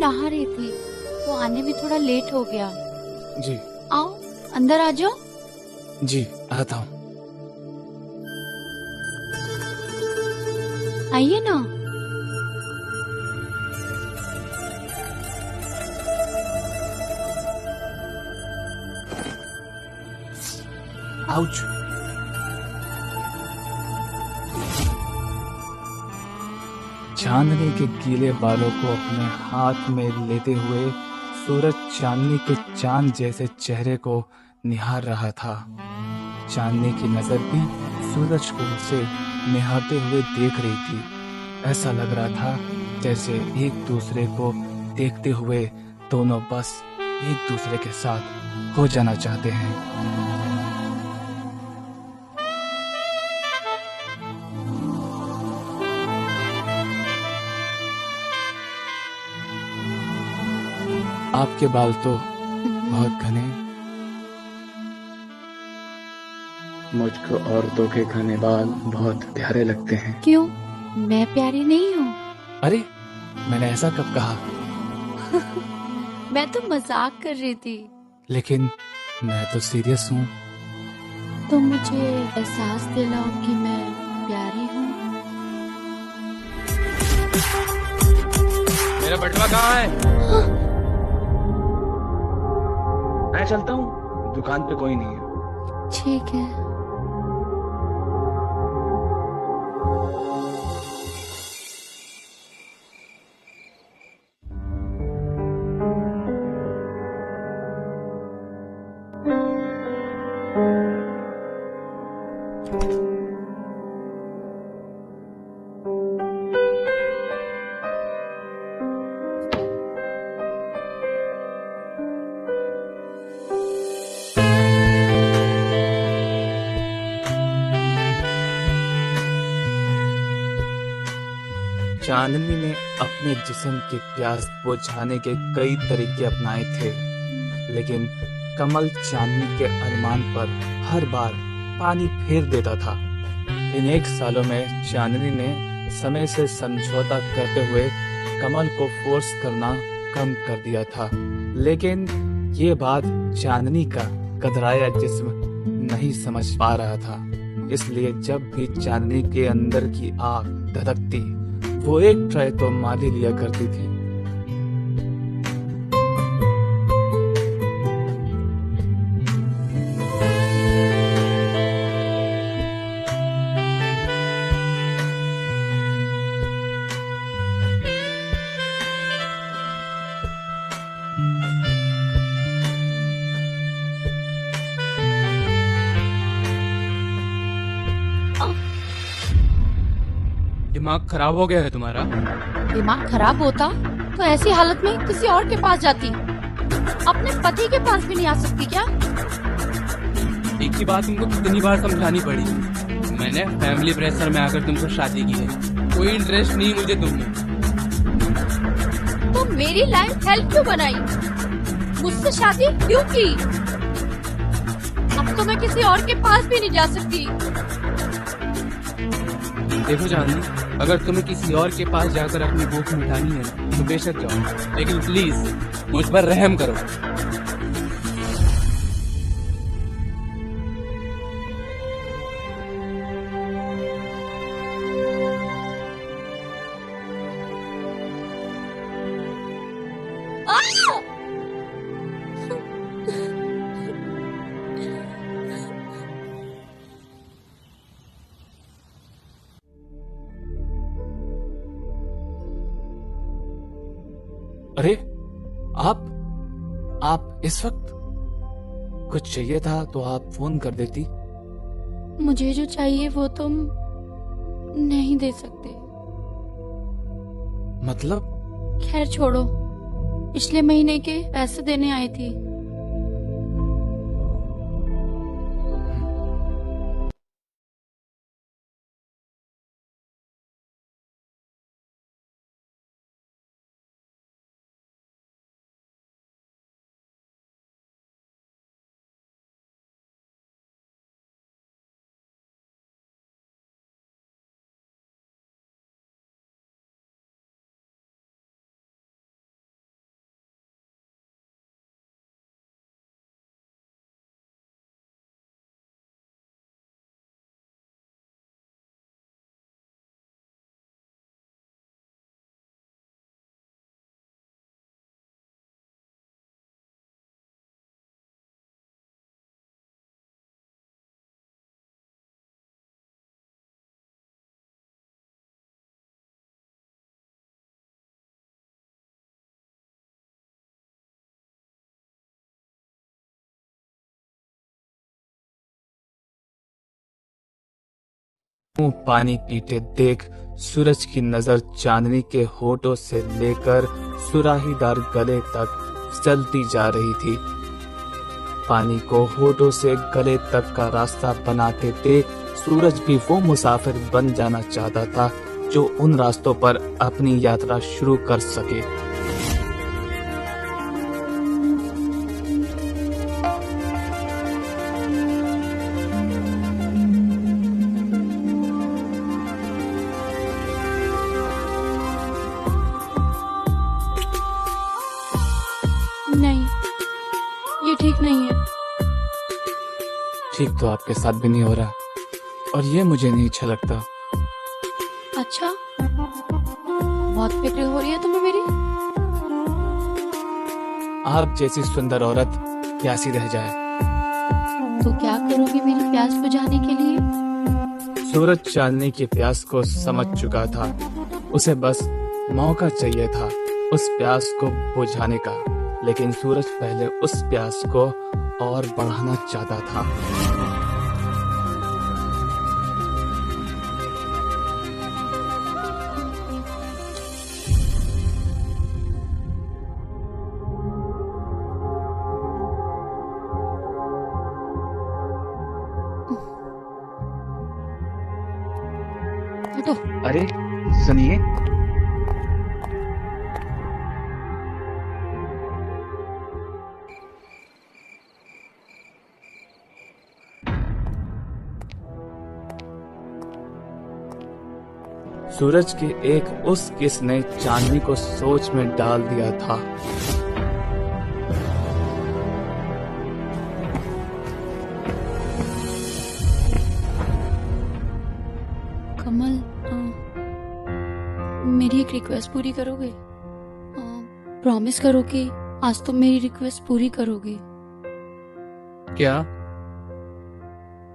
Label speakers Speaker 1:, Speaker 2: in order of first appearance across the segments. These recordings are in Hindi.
Speaker 1: नहा रही थी तो आने में थोड़ा लेट हो गया।
Speaker 2: जी।
Speaker 1: आओ अंदर आ जाओ।
Speaker 2: जी आता हूँ।
Speaker 1: आइए ना।
Speaker 2: आउच। चांदनी के गीले बालों को अपने हाथ में लेते हुए सूरज चांदनी के चांद जैसे चेहरे को निहार रहा था। चांदनी की नजर भी सूरज को उसे निहारते हुए देख रही थी। ऐसा लग रहा था जैसे एक दूसरे को देखते हुए दोनों बस एक दूसरे के साथ हो जाना चाहते हैं। आपके बाल तो बहुत घने। मुझको औरतों के घने बाल बहुत प्यारे लगते हैं।
Speaker 1: क्यों, मैं प्यारी नहीं हूँ?
Speaker 2: अरे मैंने ऐसा कब कहा?
Speaker 1: मैं तो मजाक कर रही थी।
Speaker 2: लेकिन मैं तो सीरियस हूँ।
Speaker 1: तो मुझे एहसास दिलाओ कि मैं प्यारी हूँ।
Speaker 2: मेरा बटवा कहाँ है?
Speaker 1: हाँ।
Speaker 2: मैं चलता हूँ, दुकान पे कोई नहीं है।
Speaker 1: ठीक है।
Speaker 2: चांदनी ने अपने जिस्म की प्यास बुझाने के कई तरीके अपनाए थे, लेकिन कमल चांदनी के अरमान पर हर बार पानी फेर देता था। इन 1 सालों में चांदनी ने समय से समझौता करते हुए कमल को फोर्स करना कम कर दिया था, लेकिन ये बात चांदनी का कतराया जिस्म नहीं समझ पा रहा था। इसलिए जब भी चांदनी के अंदर की आग धधकती, वो एक ट्राई तो मार ही लिया करती थी।
Speaker 3: दिमाग खराब हो गया है तुम्हारा?
Speaker 1: दिमाग खराब होता तो ऐसी हालत में किसी और के पास जाती। अपने पति के पास भी नहीं आ सकती क्या?
Speaker 3: एक ही बात तुमको कितनी बार समझानी पड़ी। मैंने फैमिली प्रेशर में आकर तुमसे शादी की है, कोई इंटरेस्ट नहीं मुझे तुममें।
Speaker 1: तो मेरी लाइफ हेल्प क्यों बनाई? मुझसे शादी क्यों की? अब तो मैं किसी और के पास भी नहीं जा सकती।
Speaker 3: देखो चांदनी, अगर तुम्हें किसी और के पास जाकर अपनी भूख मिटानी है ना, तो बेशक जाओ, लेकिन प्लीज मुझ पर रहम करो।
Speaker 2: अरे आप इस वक्त? कुछ चाहिए था तो आप फोन कर देती।
Speaker 1: मुझे जो चाहिए वो तुम नहीं दे सकते।
Speaker 2: मतलब?
Speaker 1: खैर छोड़ो, पिछले महीने के पैसे देने आई थी।
Speaker 2: मुंह पानी पीते देख सूरज की नजर चांदनी के होठों से लेकर सुराहीदार गले तक चलती जा रही थी। पानी को होठों से गले तक का रास्ता बनाते देख सूरज भी वो मुसाफिर बन जाना चाहता था जो उन रास्तों पर अपनी यात्रा शुरू कर सके।
Speaker 1: नहीं, ये ठीक नहीं है।
Speaker 2: ठीक तो आपके साथ भी नहीं हो रहा और ये मुझे नहीं अच्छा लगता।
Speaker 1: अच्छा, बहुत फिक्र हो रही है तुम्हें मेरी।
Speaker 2: आप जैसी सुंदर औरत प्यासी रह जाए
Speaker 1: तो क्या करोगी मेरी प्यास बुझाने के लिए?
Speaker 2: सूरज चांदनी की प्यास को समझ चुका था। उसे बस मौका चाहिए था उस प्यास को बुझाने का, लेकिन सूरज पहले उस प्यास को और बढ़ाना चाहता था।
Speaker 1: हटो।
Speaker 2: अरे सुनिए, सूरज के एक उस किस ने चांदनी को सोच में डाल दिया था।
Speaker 1: कमल, मेरी एक रिक्वेस्ट पूरी करोगे? प्रॉमिस करो कि आज तुम मेरी रिक्वेस्ट पूरी करोगे।
Speaker 3: क्या?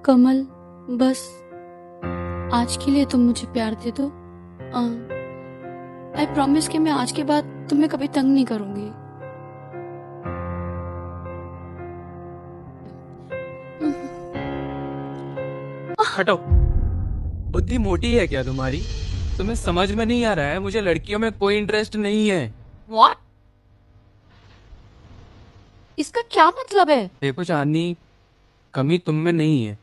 Speaker 1: कमल, बस आज के लिए तुम मुझे प्यार दे दो। आई प्रॉमिस कि मैं आज के बाद तुम्हें कभी तंग नहीं करूंगी।
Speaker 3: हटो। बुद्धि मोटी है क्या तुम्हारी? तुम्हें समझ में नहीं आ रहा है, मुझे लड़कियों में कोई इंटरेस्ट नहीं है।
Speaker 1: What? इसका क्या मतलब है?
Speaker 3: देखो चांदनी, कमी तुम में नहीं है,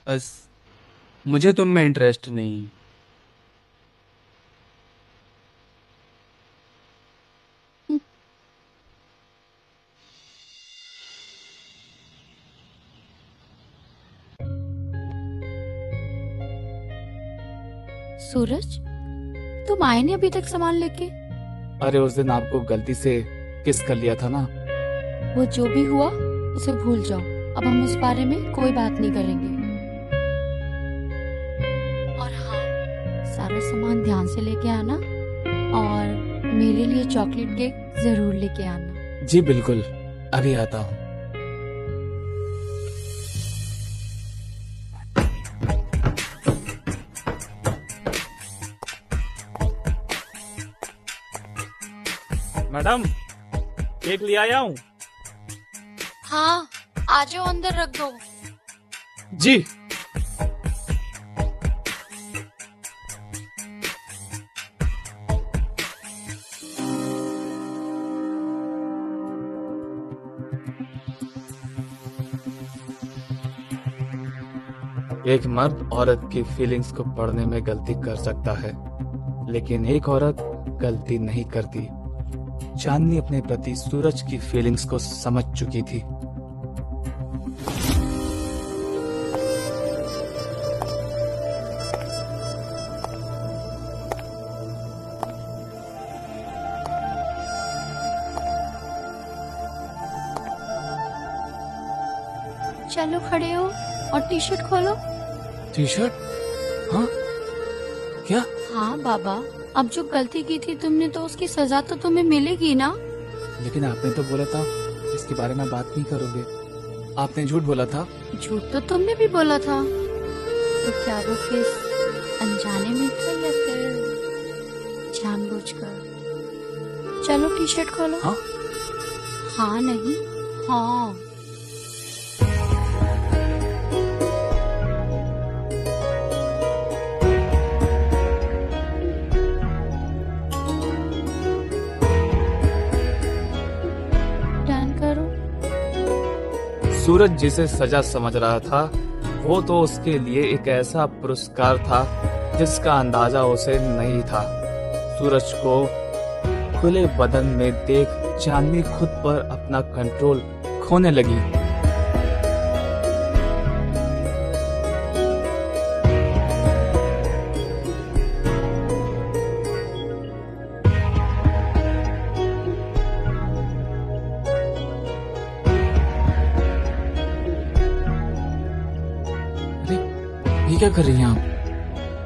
Speaker 3: बस मुझे तुम में इंटरेस्ट नहीं है।
Speaker 1: सूरज, तुम आए नहीं अभी तक सामान लेके?
Speaker 2: अरे उस दिन आपको गलती से किस कर लिया था ना।
Speaker 1: वो जो भी हुआ उसे भूल जाओ। अब हम उस बारे में कोई बात नहीं करेंगे। और हाँ, सारा सामान ध्यान से लेके आना और मेरे लिए चॉकलेट केक जरूर लेके आना।
Speaker 2: जी बिल्कुल, अभी आता हूँ।
Speaker 4: मैडम, केक ले आया हूँ।
Speaker 1: हाँ, आ जाओ, अंदर रख दो।
Speaker 2: जी। एक मर्द औरत की फीलिंग्स को पढ़ने में गलती कर सकता है, लेकिन एक औरत गलती नहीं करती। चांदनी अपने प्रति सूरज की फीलिंग्स को समझ चुकी थी।
Speaker 1: चलो खड़े हो और टी शर्ट खोलो।
Speaker 2: T shirt? हाँ? क्या?
Speaker 1: हाँ बाबा, अब जो गलती की थी तुमने तो उसकी सजा तो तुम्हें मिलेगी ना।
Speaker 2: लेकिन आपने तो बोला था इसके बारे में बात नहीं करोगे। आपने झूठ बोला था।
Speaker 1: झूठ तो तुमने भी बोला था। तो क्या वो किस अनजाने में था या फिर जानबूझकर? चलो टी शर्ट खोलो।
Speaker 2: हाँ?
Speaker 1: हाँ नहीं, हाँ।
Speaker 2: सूरज जिसे सजा समझ रहा था वो तो उसके लिए एक ऐसा पुरस्कार था जिसका अंदाजा उसे नहीं था। सूरज को खुले बदन में देख चांदनी खुद पर अपना कंट्रोल खोने लगी। अरे ये क्या कर रही हैं आप?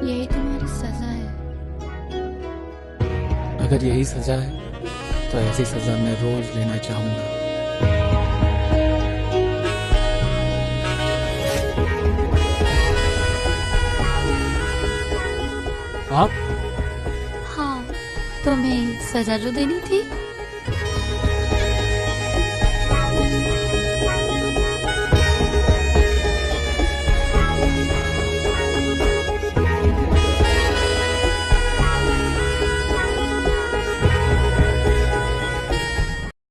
Speaker 1: यही तुम्हारी सजा है।
Speaker 2: अगर यही सजा है तो ऐसी सजा मैं रोज लेना चाहूंगा। आप
Speaker 1: हाँ, तुम्हें सजा जो देनी थी